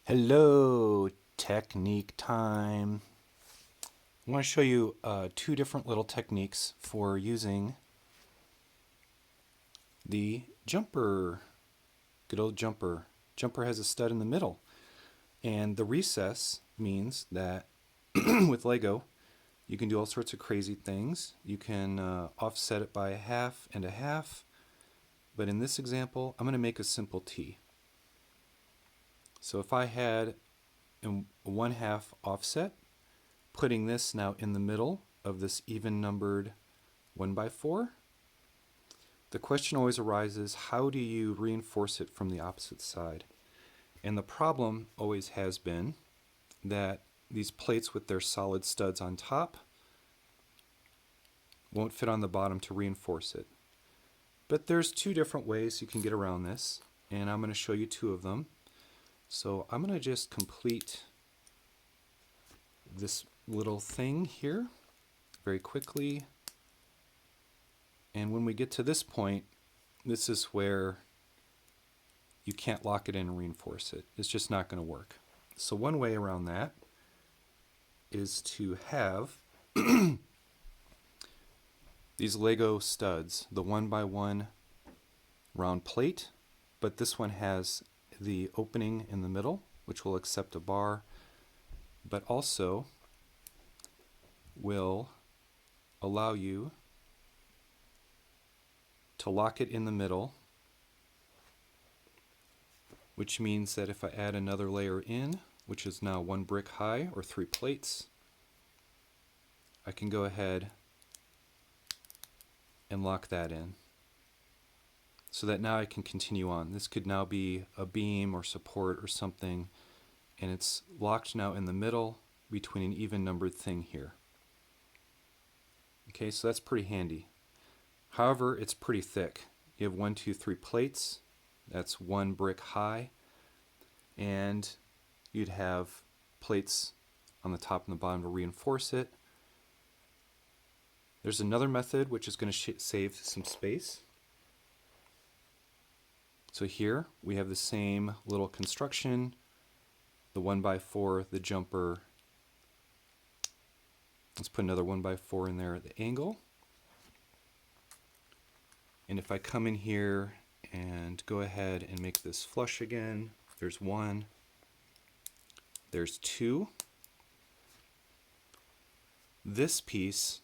Hello, technique time. I want to show you two different little techniques for using the jumper. Good old jumper. Jumper has a stud in the middle, and the recess means that with Lego you can do all sorts of crazy things. You can offset it by a half and a half, but in this example I'm going to make a simple T. So if I had a 1/2 offset, putting this now in the middle of this even numbered 1/4, the question always arises, how do you reinforce it from the opposite side? And the problem always has been that these plates with their solid studs on top won't fit on the bottom to reinforce it. But there's two different ways you can get around this, and I'm going to show you two of them. So I'm going to just complete this little thing here very quickly. And when we get to this point, this is where you can't lock it in and reinforce it. It's just not going to work. So one way around that is to have these Lego studs, the 1x1 round plate, but this one has the opening in the middle, which will accept a bar, but also will allow you to lock it in the middle, which means that if I add another layer in, which is now 1 brick high or 3 plates, I can go ahead and lock that in, so that now I can continue on. This could now be a beam or support or something, and it's locked now in the middle between an even numbered thing here. Okay, so that's pretty handy. However, it's pretty thick. You have 1, 2, 3 plates. That's 1 brick high, and you'd have plates on the top and the bottom to reinforce it. There's another method which is going to save some space. So here we have the same little construction, the 1x4, the jumper. Let's put another 1x4 in there at the angle. And if I come in here and go ahead and make this flush again, there's 1, there's 2. This piece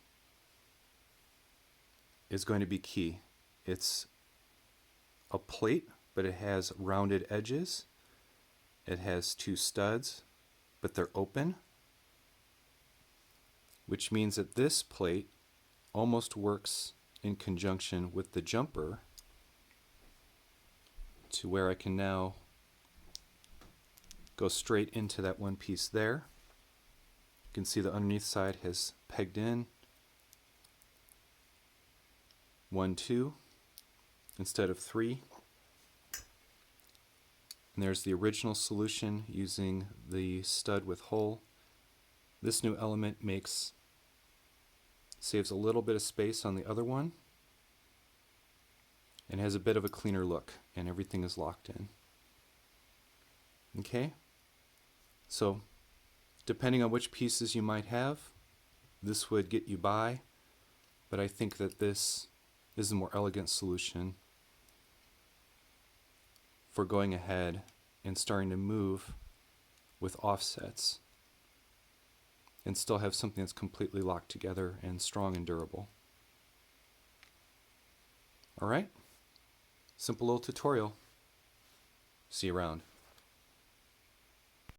is going to be key. It's a plate, but it has rounded edges. It has 2 studs, but they're open, which means that this plate almost works in conjunction with the jumper to where I can now go straight into that one piece there. You can see the underneath side has pegged in 1, 2 instead of 3. And there's the original solution using the stud with hole. This new element saves a little bit of space on the other one and has a bit of a cleaner look, and everything is locked in. Okay? So depending on which pieces you might have, this would get you by, but I think that this is a more elegant solution for going ahead and starting to move with offsets and still have something that's completely locked together and strong and durable. Alright, simple little tutorial. See you around.